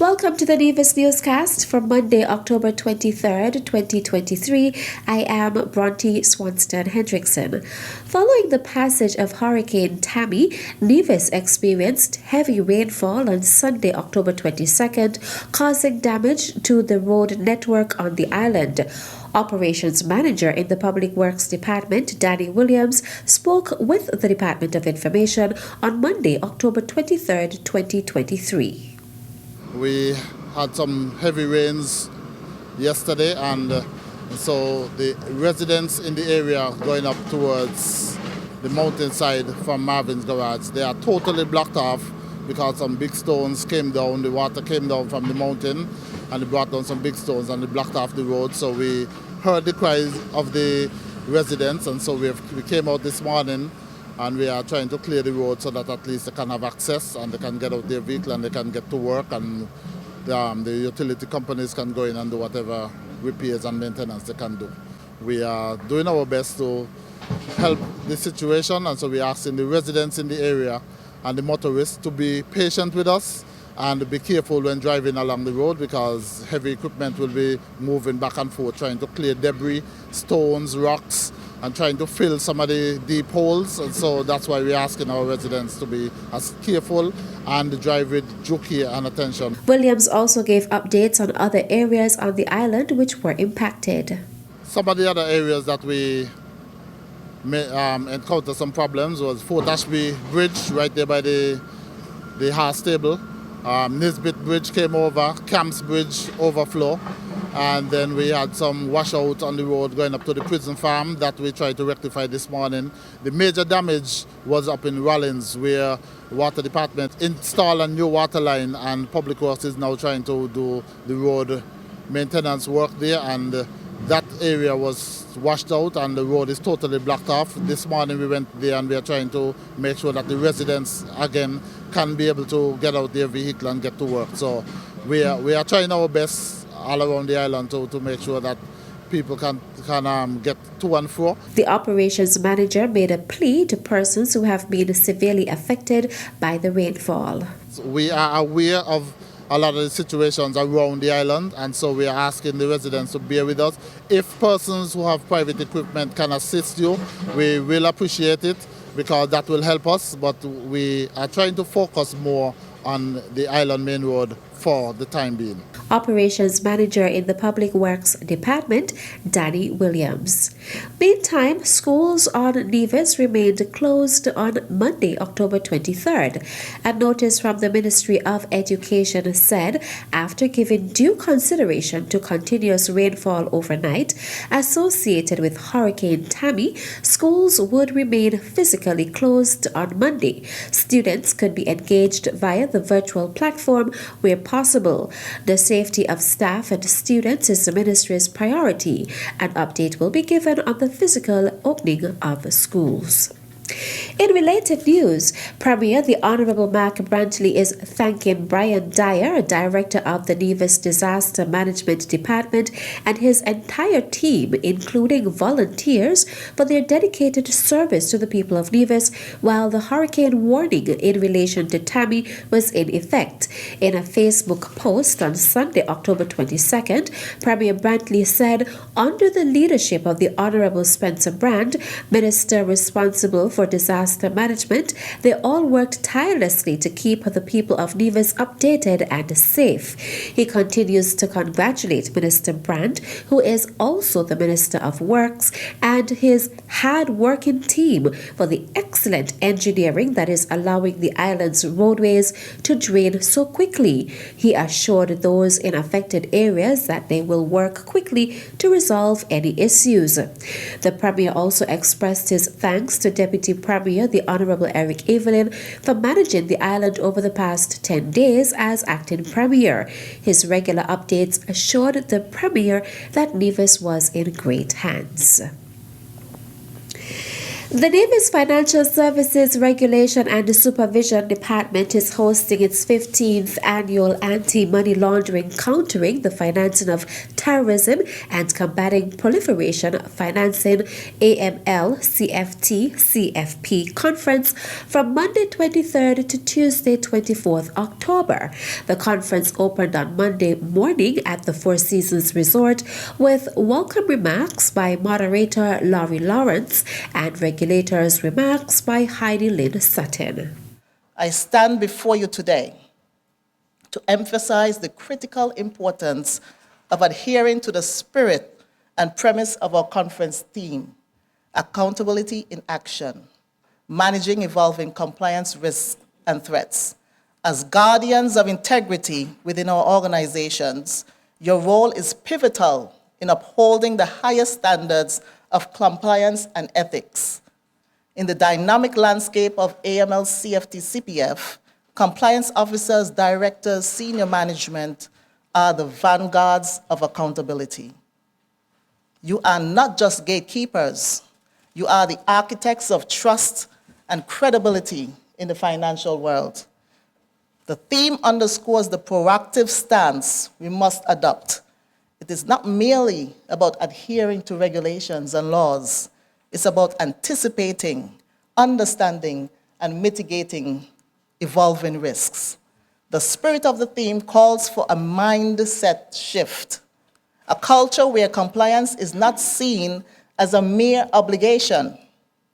Welcome to the Nevis newscast for Monday, October 23rd, 2023. I am Bronte Swanston Hendrickson. Following the passage of Hurricane Tammy, Nevis experienced heavy rainfall on Sunday, October 22nd, causing damage to the road network on the island. Operations Manager in the Public Works Department, Danny Williams, spoke with the Department of Information on Monday, October 23rd, 2023. We had some heavy rains yesterday, and so the residents in the area going up towards the mountainside from Marvin's Garage, they are totally blocked off because some big stones came down. The water came down from the mountain and it brought down some big stones and it blocked off the road. So we heard the cries of the residents, and so we came out this morning and we are trying to clear the road so that at least they can have access and they can get out their vehicle and they can get to work, and the utility companies can go in and do whatever repairs and maintenance they can do. We are doing our best to help the situation, and so we're asking the residents in the area and the motorists to be patient with us and be careful when driving along the road, because heavy equipment will be moving back and forth trying to clear debris, stones, rocks, and trying to fill some of the deep holes. And so that's why we're asking our residents to be as careful and drive with due care and attention. Williams also gave updates on other areas on the island which were impacted. Some of the other areas that we encountered some problems was Fort Ashby Bridge right there by the horse stable. Nisbet Bridge came over, Camps Bridge overflow, and then we had some washout on the road going up to the prison farm that we tried to rectify this morning. The major damage was up in Rollins, where the water department installed a new water line and Public Works is now trying to do the road maintenance work there, and that area was washed out and the road is totally blocked off. This morning we went there and we are trying to make sure that the residents again can be able to get out their vehicle and get to work. So we are trying our best all around the island to make sure that people can get to and fro. The operations manager made a plea to persons who have been severely affected by the rainfall. So we are aware of a lot of the situations around the island, and so we are asking the residents to bear with us. If persons who have private equipment can assist you, we will appreciate it, because that will help us, but we are trying to focus more on the island main road for the time being. Operations Manager in the Public Works Department, Danny Williams. Meantime, schools on Nevis remained closed on Monday, October 23rd. A notice from the Ministry of Education said, after giving due consideration to continuous rainfall overnight associated with Hurricane Tammy, schools would remain physically closed on Monday. Students could be engaged via the virtual platform where possible. The safety of staff and students is the ministry's priority. An update will be given on the physical opening of schools. In related news, Premier the Honourable Mark Brantley is thanking Brian Dyer, Director of the Nevis Disaster Management Department, and his entire team, including volunteers, for their dedicated service to the people of Nevis while the hurricane warning in relation to Tammy was in effect. In a Facebook post on Sunday, October 22nd, Premier Brantley said, under the leadership of the Honourable Spencer Brand, Minister responsible for disaster management, they all worked tirelessly to keep the people of Nevis updated and safe. He continues to congratulate Minister Brand, who is also the Minister of Works, and his hard-working team for the excellent engineering that is allowing the island's roadways to drain so quickly. He assured those in affected areas that they will work quickly to resolve any issues. The Premier also expressed his thanks to Deputy Premier, the Honourable Eric Evelyn, for managing the island over the past 10 days as acting Premier. His regular updates assured the Premier that Nevis was in great hands. The Nevis Financial Services Regulation and Supervision Department is hosting its 15th annual Anti-Money Laundering, Countering the Financing of Terrorism and Combating Proliferation Financing AML CFT CFP conference from Monday 23rd to Tuesday 24th October. The conference opened on Monday morning at the Four Seasons Resort with welcome remarks by moderator Laurie Lawrence and regulators' remarks by Heidi Lynn Sutton. I stand before you today to emphasize the critical importance of adhering to the spirit and premise of our conference theme, accountability in action, managing evolving compliance risks and threats. As guardians of integrity within our organizations, your role is pivotal in upholding the highest standards of compliance and ethics. In the dynamic landscape of AML CFT CPF, compliance officers, directors, senior management are the vanguards of accountability. You are not just gatekeepers, you are the architects of trust and credibility in the financial world. The theme underscores the proactive stance we must adopt. It is not merely about adhering to regulations and laws. It's about anticipating, understanding, and mitigating evolving risks. The spirit of the theme calls for a mindset shift, a culture where compliance is not seen as a mere obligation,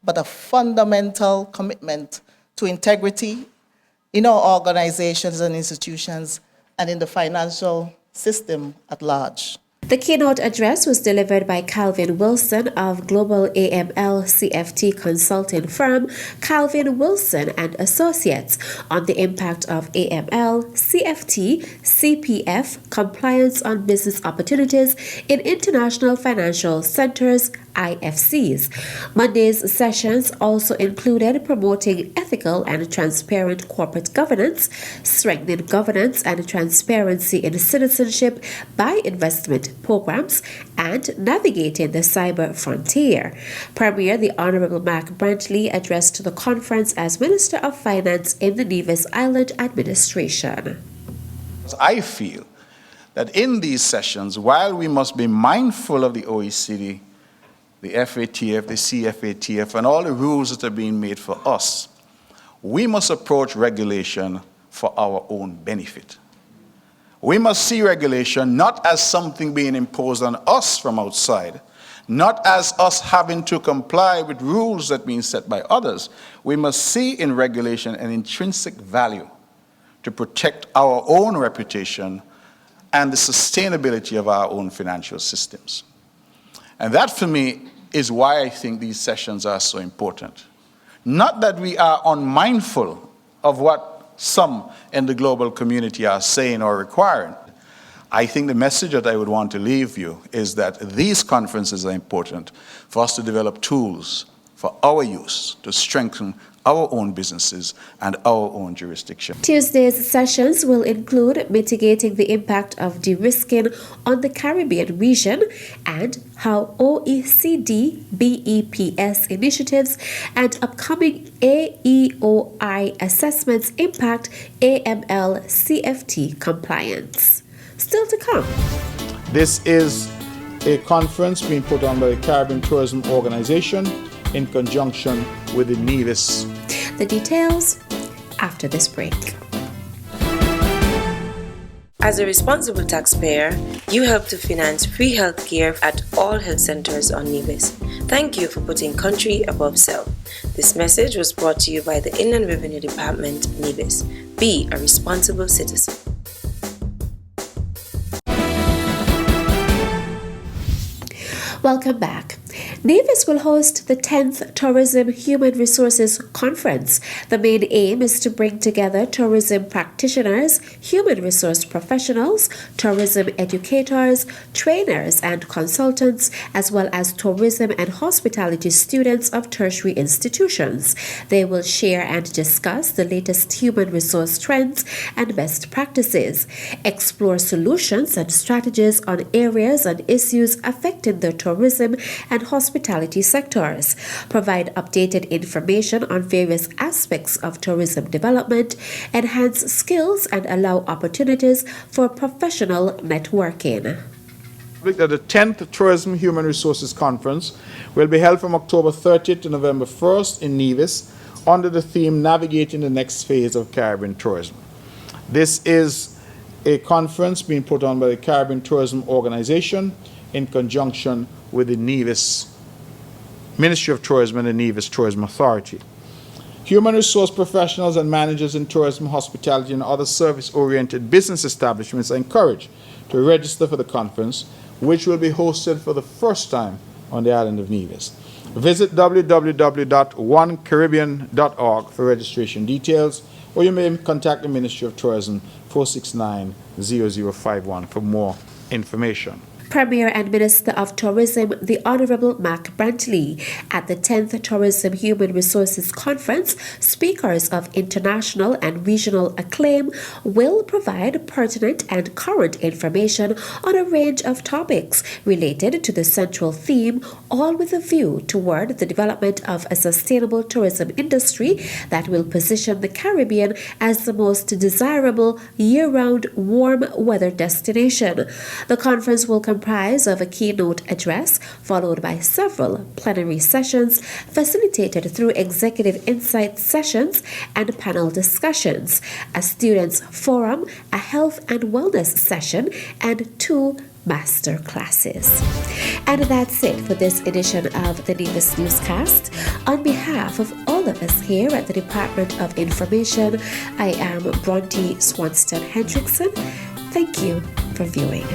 but a fundamental commitment to integrity in our organizations and institutions and in the financial system at large. The keynote address was delivered by Calvin Wilson of global AML CFT consulting firm Calvin Wilson and Associates on the impact of AML, CFT, CPF compliance on business opportunities in international financial centers, IFCs. Monday's sessions also included promoting ethical and transparent corporate governance, strengthening governance and transparency in citizenship by investment programs, and navigating the cyber frontier. Premier the Honorable Mark Brantley addressed the conference as Minister of Finance in the Nevis Island administration. I feel that in these sessions, while we must be mindful of the OECD, the FATF, the CFATF, and all the rules that are being made for us, we must approach regulation for our own benefit. We must see regulation not as something being imposed on us from outside, not as us having to comply with rules that are being set by others. We must see in regulation an intrinsic value to protect our own reputation and the sustainability of our own financial systems. And that, for me, is why I think these sessions are so important. Not that we are unmindful of what some in the global community are saying or requiring. I think the message that I would want to leave you is that these conferences are important for us to develop tools for our use to strengthen our own businesses and our own jurisdiction. Tuesday's sessions will include mitigating the impact of de-risking on the Caribbean region and how OECD BEPS initiatives and upcoming AEOI assessments impact AML CFT compliance. Still to come. This is a conference being put on by the Caribbean Tourism Organization in conjunction with the Nevis. The details after this break. As a responsible taxpayer, you help to finance free healthcare at all health centers on Nevis. Thank you for putting country above self. This message was brought to you by the Inland Revenue Department, Nevis. Be a responsible citizen. Welcome back. Nevis will host the 10th Tourism Human Resources Conference. The main aim is to bring together tourism practitioners, human resource professionals, tourism educators, trainers and consultants, as well as tourism and hospitality students of tertiary institutions. They will share and discuss the latest human resource trends and best practices, explore solutions and strategies on areas and issues affecting the tourism and hospitality hospitality sectors, provide updated information on various aspects of tourism development, enhance skills, and allow opportunities for professional networking. That the 10th Tourism Human Resources Conference will be held from October 30th to November 1st in Nevis under the theme Navigating the Next Phase of Caribbean Tourism. This is a conference being put on by the Caribbean Tourism Organization in conjunction with the Nevis Ministry of Tourism and the Nevis Tourism Authority. Human resource professionals and managers in tourism, hospitality, and other service-oriented business establishments are encouraged to register for the conference, which will be hosted for the first time on the island of Nevis. Visit www.onecaribbean.org for registration details, or you may contact the Ministry of Tourism 469-0051 for more information. Premier and Minister of Tourism, the Honourable Mac Brantley. At the 10th Tourism Human Resources Conference, speakers of international and regional acclaim will provide pertinent and current information on a range of topics related to the central theme, all with a view toward the development of a sustainable tourism industry that will position the Caribbean as the most desirable year-round warm weather destination. The conference will comprise of a keynote address followed by several plenary sessions facilitated through executive insight sessions and panel discussions, a students forum, a health and wellness session, and 2 master classes. And that's it for this edition of the Nevis Newscast. On behalf of all of us here at the Department of Information, I am Bronte Swanston Hendrickson. Thank you for viewing.